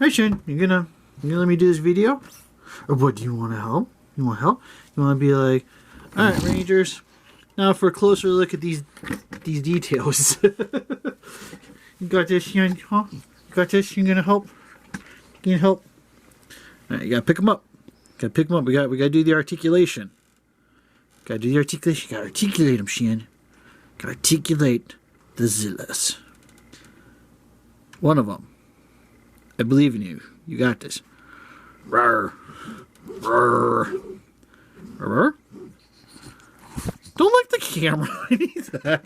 Hey Shane, you gonna let me do this video? Or what, do you want to help? You want help? You want to be like, alright Rangers, now for a closer look at these details. You got this, Shane? Huh? You got this? You gonna help? You gonna help? Alright, you gotta pick them up. Gotta pick them up. We gotta do the articulation. Gotta do the articulation. Gotta articulate them, Shane. Gotta articulate the Zillas. One of them. I believe in you. You got this. Rawr. Rawr. Rawr. Don't like the camera. I need that.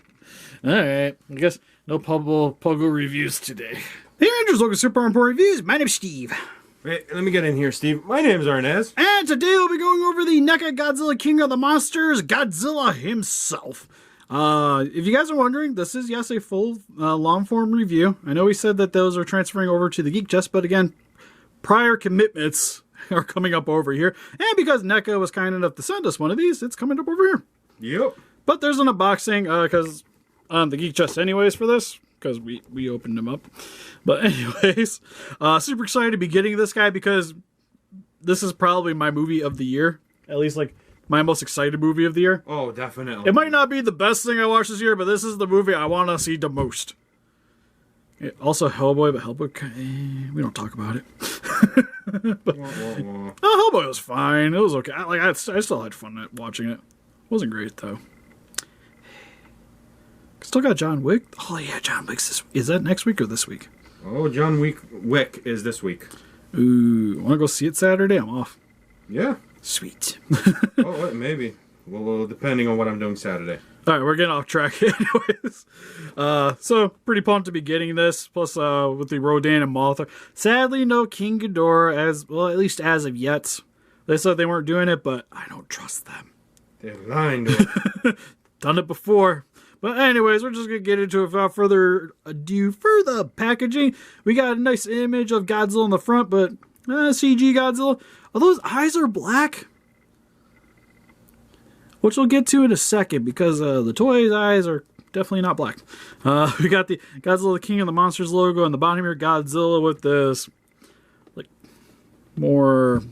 Alright. I guess no Pogo reviews today. Hey Rangers, looking super important reviews. My name's Steve. Wait, let me get in here, Steve. My name's Arnez. And today we'll be going over the NECA Godzilla King of the Monsters, Godzilla himself. If you guys are wondering, this is, yes, a full long-form review. I know we said that those are transferring over to the Geek Chest, but again, prior commitments are coming up over here. And because NECA was kind enough to send us one of these, it's coming up over here. Yep. But there's an unboxing, because on the Geek Chest anyways for this, because we opened them up. But anyways, super excited to be getting this guy because this is probably my movie of the year. At least, like, my most excited movie of the year. Oh, definitely. It might not be the best thing I watched this year, but this is the movie I want to see the most. Also Hellboy, but Hellboy, we don't talk about it. But, Hellboy was fine. It was okay. I still had fun watching it. Wasn't great though. Still got John Wick. Oh yeah, John Wick's is that next week or this week? Oh, John Wick is this week. Ooh, want to go see it Saturday? I'm off. Yeah. Sweet. Oh, maybe. Well, depending on what I'm doing Saturday. All right, we're getting off track anyways. So, pretty pumped to be getting this. Plus, with the Rodan and Mothra. Sadly, no King Ghidorah, as well, at least as of yet. They said they weren't doing it, but I don't trust them. They're lying to us. Done it before. But anyways, we're just going to get into it without further ado. For the packaging, we got a nice image of Godzilla on the front, but CG Godzilla. Oh, those eyes are black. Which we'll get to in a second, because the toy's eyes are definitely not black. We got the Godzilla King of the Monsters logo on the bottom here. Godzilla with this, like, more,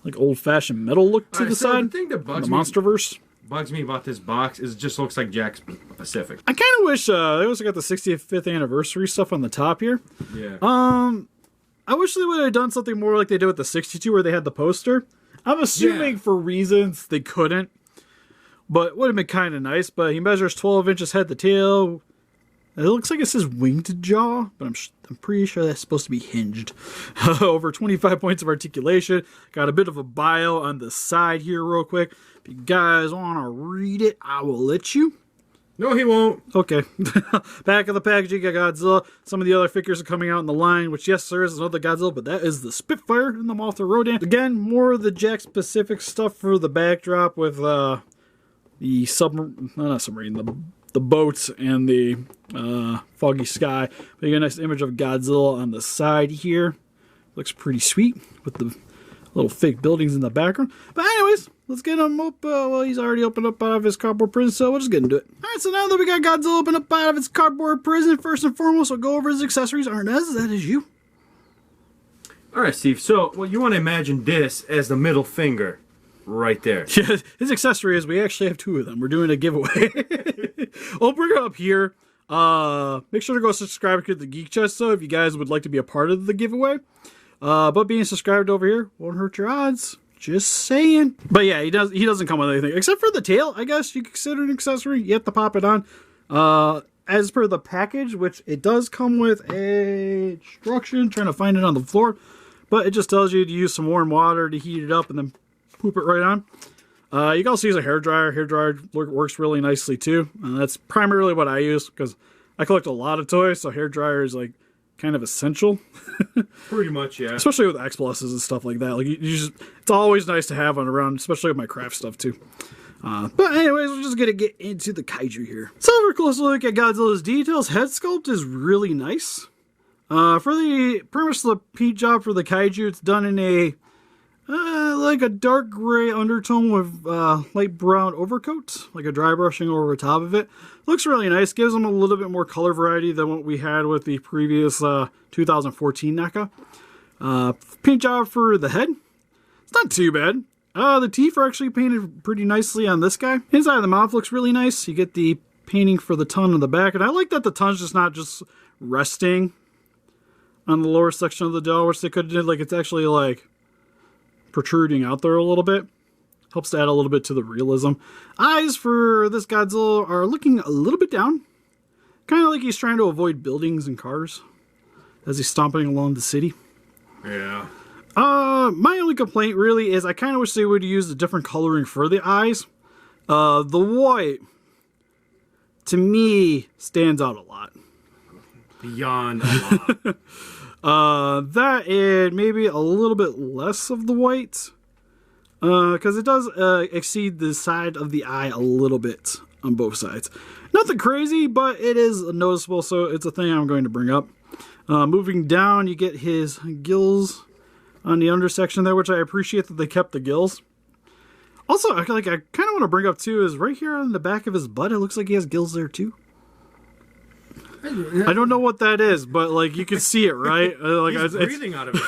like, old-fashioned metal look to the side. The thing that bugs the Monsterverse. Bugs me about this box is it just looks like Jack's Pacific. I kind of wish they also got the 65th anniversary stuff on the top here. Yeah. I wish they would have done something more like they did with the 62 where they had the poster. I'm assuming for reasons they couldn't. But it would have been kind of nice. But he measures 12 inches head to tail. It looks like it says winged jaw, but I'm pretty sure that's supposed to be hinged. Over 25 points of articulation. Got a bit of a bio on the side here real quick. If you guys want to read it, I will let you. No, he won't. Okay. Back of the packaging, got Godzilla. Some of the other figures are coming out in the line, which, yes, there is another Godzilla, but that is the Spitfire and the Mothra Rodan. Again, more of the Jack-specific stuff for the backdrop with the the boats and the foggy sky. But you got a nice image of Godzilla on the side here. Looks pretty sweet with the little fake buildings in the background. But anyways, let's get him up. Well, he's already opened up out of his cardboard prison, so we'll just get into it. Alright, so now that we got Godzilla open up out of his cardboard prison, first and foremost, we'll go over his accessories. Arnez, that is you. Alright, Steve. So, well, you want to imagine this as the middle finger right there. Yeah, his accessory is we actually have two of them. We're doing a giveaway. I'll bring it up here. Make sure to go subscribe to the Geek Chest, so if you guys would like to be a part of the giveaway. But being subscribed over here won't hurt your odds. Just saying. But yeah, he doesn't come with anything. Except for the tail, I guess you consider an accessory. You have to pop it on. As per the package, which it does come with a instruction. Trying to find it on the floor. But it just tells you to use some warm water to heat it up and then poop it right on. You can also use a hairdryer. Hairdryer works really nicely too. That's primarily what I use because I collect a lot of toys, so hairdryer is like kind of essential. Pretty much, yeah. Especially with X Pluses and stuff like that. Like it's always nice to have one around, especially with my craft stuff too. But anyways, we're just gonna get into the Kaiju here. So for a closer look at Godzilla's details, head sculpt is really nice. For the premise of the paint job for the Kaiju, it's done in a like a dark gray undertone with light brown overcoat, like a dry brushing over the top of it. Looks really nice. Gives them a little bit more color variety than what we had with the previous 2014 NECA. Paint job for the head. It's not too bad. The teeth are actually painted pretty nicely on this guy. Inside of the mouth looks really nice. You get the painting for the tongue on the back. And I like that the tongue's just not just resting on the lower section of the jaw, which they could have did. Like, it's actually, like, protruding out there a little bit. Helps to add a little bit to the realism. Eyes for this Godzilla are looking a little bit down. Kind of like he's trying to avoid buildings and cars as he's stomping along the city. Yeah. My only complaint really is I kind of wish they would use a different coloring for the eyes. The white, to me, stands out a lot. Beyond a lot. That and maybe a little bit less of the white. Because it does exceed the side of the eye a little bit on both sides. Nothing crazy, but it is noticeable, so it's a thing I'm going to bring up. Moving down, you get his gills on the undersection there, which I appreciate that they kept the gills. Also, I kind of want to bring up too is right here on the back of his butt, it looks like he has gills there too. I don't know what that is, but like you can see it, right? He's breathing out of it.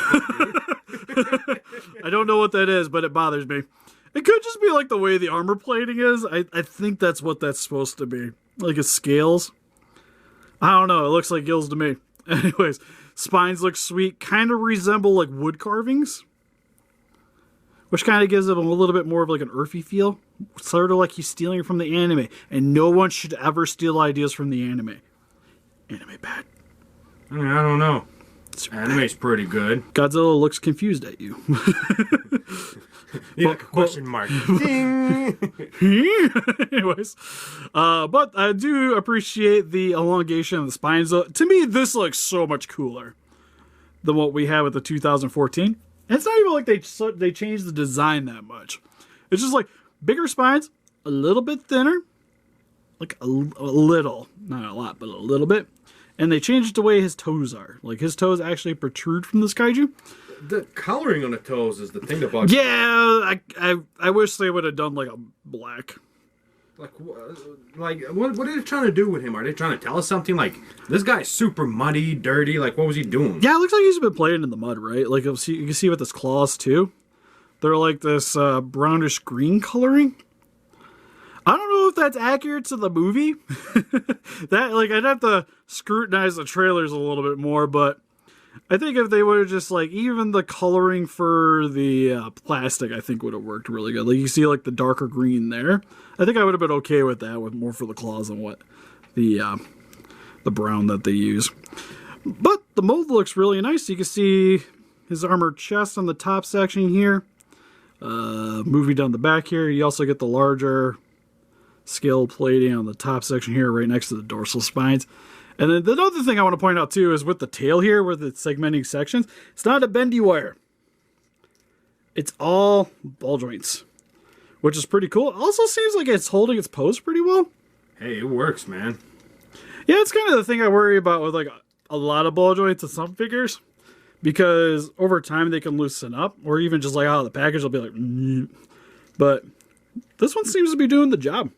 I don't know what that is, but it bothers me. It could just be like the way the armor plating is. I think that's what that's supposed to be. Like his scales. I don't know. It looks like gills to me. Anyways, spines look sweet. Kind of resemble like wood carvings. Which kind of gives it a little bit more of like an earthy feel. Sort of like he's stealing from the anime. And no one should ever steal ideas from the anime. Anime bad. I don't know. Anime's pretty good. Godzilla looks confused at you. Yeah, question mark. Ding! Anyways, but I do appreciate the elongation of the spines. To me, this looks so much cooler than what we had with the 2014. And it's not even like they changed the design that much. It's just like bigger spines, a little bit thinner, like a little, not a lot, but a little bit. And they changed the way his toes are. Like his toes actually protrude from this kaiju. The coloring on the toes is the thing that bugs me. Yeah, I wish they would have done like a black. Like what are they trying to do with him? Are they trying to tell us something? Like, this guy's super muddy, dirty. Like, what was he doing? Yeah, it looks like he's been playing in the mud, right? Like, you can see with his claws, too. They're like this brownish green coloring. I don't know if that's accurate to the movie. I'd have to scrutinize the trailers a little bit more, but I think if they would have just, like, even the coloring for the plastic, I think would have worked really good. Like, you see, like, the darker green there. I think I would have been okay with that, with more for the claws than what the brown that they use. But the mold looks really nice. You can see his armored chest on the top section here. Moving down the back here, you also get the larger scale plating on the top section here, right next to the dorsal spines. And then the other thing I want to point out too is with the tail here, with its segmenting sections, it's not a bendy wire. It's all ball joints, which is pretty cool. Also seems like it's holding its pose pretty well. Hey, it works, man. Yeah, it's kind of the thing I worry about with like a lot of ball joints and some figures, because over time they can loosen up, or even just like out of the package, they'll be like, but this one seems to be doing the job.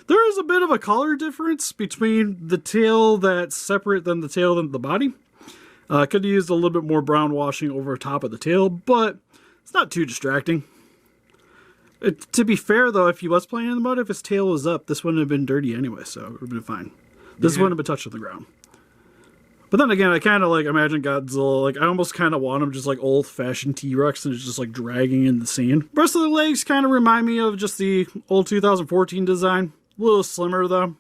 There is a bit of a color difference between the tail that's separate than the tail than the body. Could have used a little bit more brown washing over top of the tail, but it's not too distracting. To be fair, though, if he was playing in the mud, if his tail was up, this wouldn't have been dirty anyway, so it would have been fine. This wouldn't have been touched on the ground. But then again, I kind of like imagine Godzilla, like I almost kind of want him just like old-fashioned T-Rex and it's just like dragging in the sand. The rest of the legs kind of remind me of just the old 2014 design. A little slimmer though,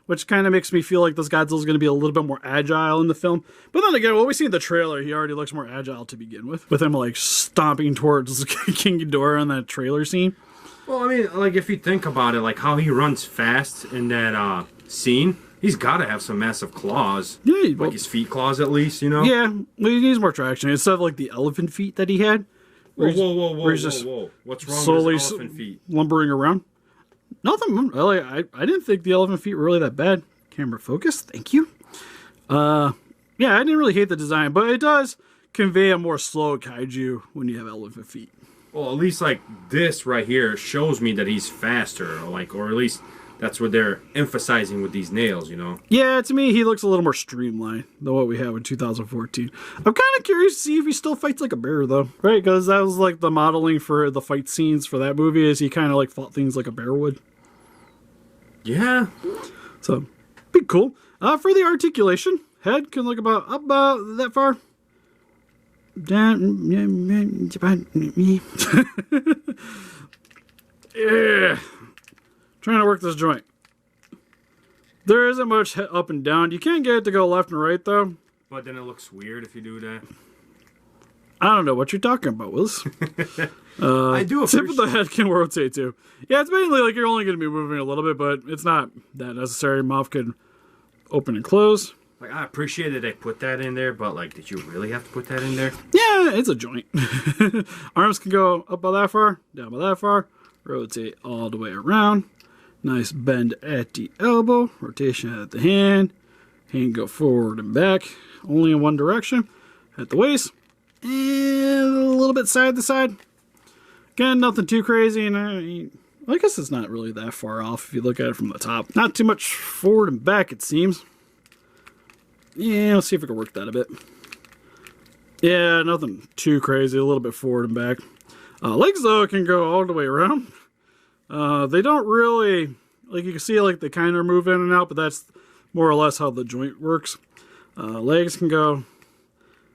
which kind of makes me feel like this Godzilla's going to be a little bit more agile in the film. But then again, what we see in the trailer, he already looks more agile to begin with him like stomping towards King Ghidorah in that trailer scene. Well, I mean, like if you think about it, like how he runs fast in that scene, he's got to have some massive claws. Yeah, like his feet claws at least, you know? Yeah, well, he needs more traction instead of like the elephant feet that he had. Whoa. What's wrong with his elephant feet? Lumbering around. Nothing. Really, I didn't think the elephant feet were really that bad. Camera focus. Thank you. Yeah, I didn't really hate the design, but it does convey a more slow kaiju when you have elephant feet. Well, at least like this right here shows me that he's faster, or at least that's what they're emphasizing with these nails, you know? Yeah, to me, he looks a little more streamlined than what we have in 2014. I'm kind of curious to see if he still fights like a bear, though. Right? Because that was like the modeling for the fight scenes for that movie, is he kind of like fought things like a bear would. Yeah. So, be cool. For the articulation, head can look about that far. Down. Yeah. Trying to work this joint. There isn't much up and down. You can't get it to go left and right, though. But then it looks weird if you do that. I don't know what you're talking about, Willis. I do appreciate... Tip of the head can rotate, too. Yeah, it's mainly like you're only going to be moving a little bit, but it's not that necessary. Mouth can open and close. Like, I appreciate that they put that in there, but, like, did you really have to put that in there? Yeah, it's a joint. Arms can go up by that far, down by that far. Rotate all the way around. Nice bend at the elbow. Rotation at the hand. Hand go forward and back. Only in one direction. At the waist. And a little bit side to side. Again, nothing too crazy. And I guess it's not really that far off if you look at it from the top. Not too much forward and back, it seems. Yeah, let's see if we can work that a bit. Yeah, nothing too crazy. A little bit forward and back. Legs, though, can go all the way around. They don't really, like, you can see, like, they kind of move in and out, but that's more or less how the joint works. Legs can go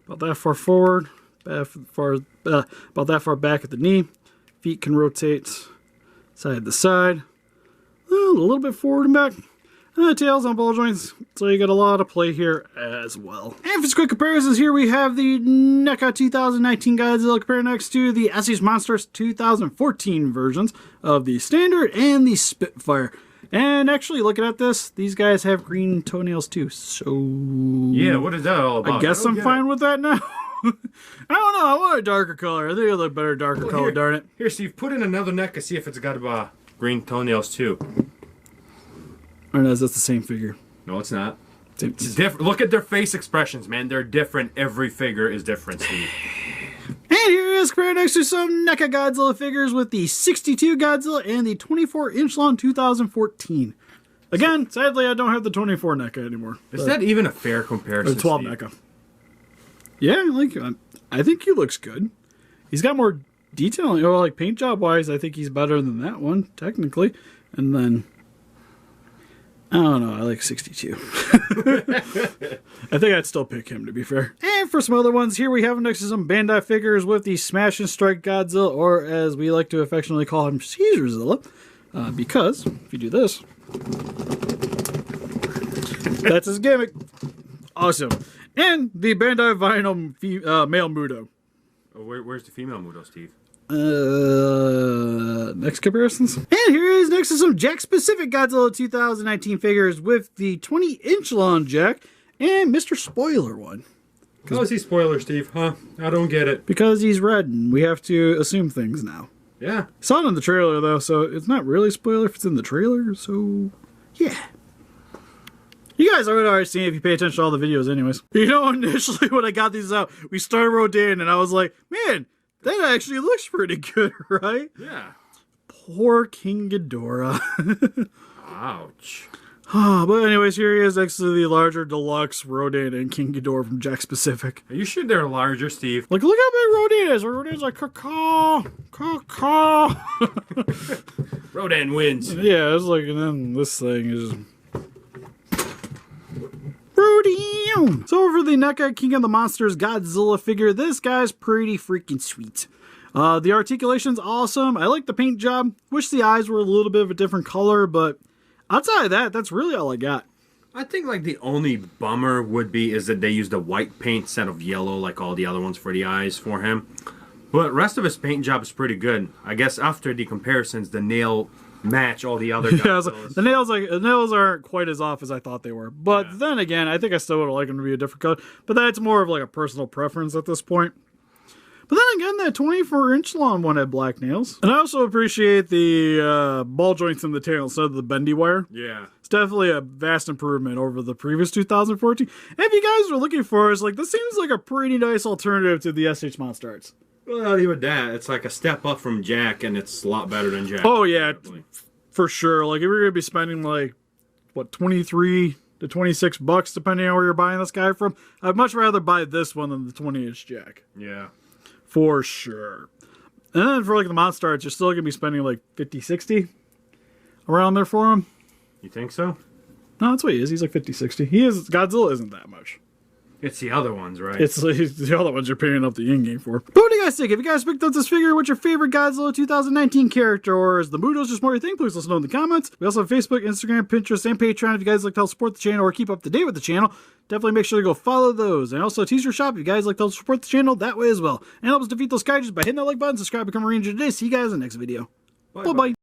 about that far forward, about that far back at the knee. Feet can rotate side to side, a little bit forward and back. Tails on ball joints, so you got a lot of play here as well. And for some quick comparisons, here we have the NECA 2019 Godzilla compared next to the SH Monsters 2014 versions of the Standard and the Spitfire. And actually, looking at this, these guys have green toenails too, so... Yeah, what is that all about? I guess I'm fine with that now. I don't know, I want a darker color. I think it'll look better darker color, darn it. Here, Steve, put in another NECA, see if it's got green toenails too. Or no, that's the same figure. No, it's not. It's different. Look at their face expressions, man. They're different. Every figure is different, Steve. And here is compared next to some NECA Godzilla figures with the 62 Godzilla and the 24-inch long 2014. Again, sadly, I don't have the 24 NECA anymore. Is that even a fair comparison, or 12 Steve? NECA. Yeah, I think he looks good. He's got more detailing, or like paint job wise, I think he's better than that one, technically. And then... I don't know, I like 62. I think I'd still pick him, to be fair. And for some other ones, here we have next to some Bandai figures with the Smash and Strike Godzilla, or as we like to affectionately call him, Caesarzilla. Because, if you do this, that's his gimmick. Awesome. And the Bandai Vinyl male Mudo. Oh, where's the female Mudo, Steve? Next comparisons. And here is next to some Jack specific Godzilla 2019 figures with the 20-inch long Jack and Mr. Spoiler one. How is he spoiler, Steve? Huh? I don't get it. Because he's red and we have to assume things now. Yeah. Saw it in the trailer though, so it's not really spoiler if it's in the trailer, so yeah. You guys already already seen it if you pay attention to all the videos anyways. You know, initially when I got these out, we started rotating and I was like, man, that actually looks pretty good, right? Yeah. Poor King Ghidorah. Ouch. But anyways, here he is next to the larger deluxe Rodan and King Ghidorah from Jack Specific. Are you sure they're larger, Steve? Like, look how big Rodan is. Rodan's like, caw, caw. Rodan wins. Yeah, it's like, and then this thing is just... Rodan! So for the NECA King of the Monsters Godzilla figure, this guy's pretty freaking sweet. The articulation's awesome. I like the paint job. Wish the eyes were a little bit of a different color, but outside of that, that's really all I got. I think like the only bummer would be is that they used a white paint instead of yellow like all the other ones for the eyes for him. But rest of his paint job is pretty good. I guess after the comparisons, the nail match all the other guys. Yeah, the nails aren't quite as off as I thought they were. But then again, I think I still would have liked them to be a different color. But that's more of like a personal preference at this point. But then again, that 24-inch long one had black nails. And I also appreciate the ball joints in the tail instead of the bendy wire. Yeah. It's definitely a vast improvement over the previous 2014. And if you guys are looking for us, like, this seems like a pretty nice alternative to the SH Monster Arts. Well, even that, it's like a step up from Jack, and it's a lot better than Jack. Oh, yeah. For sure. Like, if you're going to be spending, like, what, 23 to 26 bucks, depending on where you're buying this guy from, I'd much rather buy this one than the 20-inch jack. Yeah. For sure. And then for, like, the Monster Arts, you're still going to be spending, like, 50, 60 around there for him. You think so? No, that's what he is. He's like 50, 60. Godzilla isn't that much. It's the other ones, right? It's the other ones you're paying up the in-game for. But what do you guys think? If you guys picked up this figure, what's your favorite Godzilla 2019 character? Or is the Moodos just more your thing? Please let us know in the comments. We also have Facebook, Instagram, Pinterest, and Patreon if you guys like to help support the channel or keep up to date with the channel. Definitely make sure to go follow those. And also a teaser shop if you guys like to help support the channel that way as well. And help us defeat those Kaijus by hitting that like button, subscribe, become a Ranger today. See you guys in the next video. Bye-bye.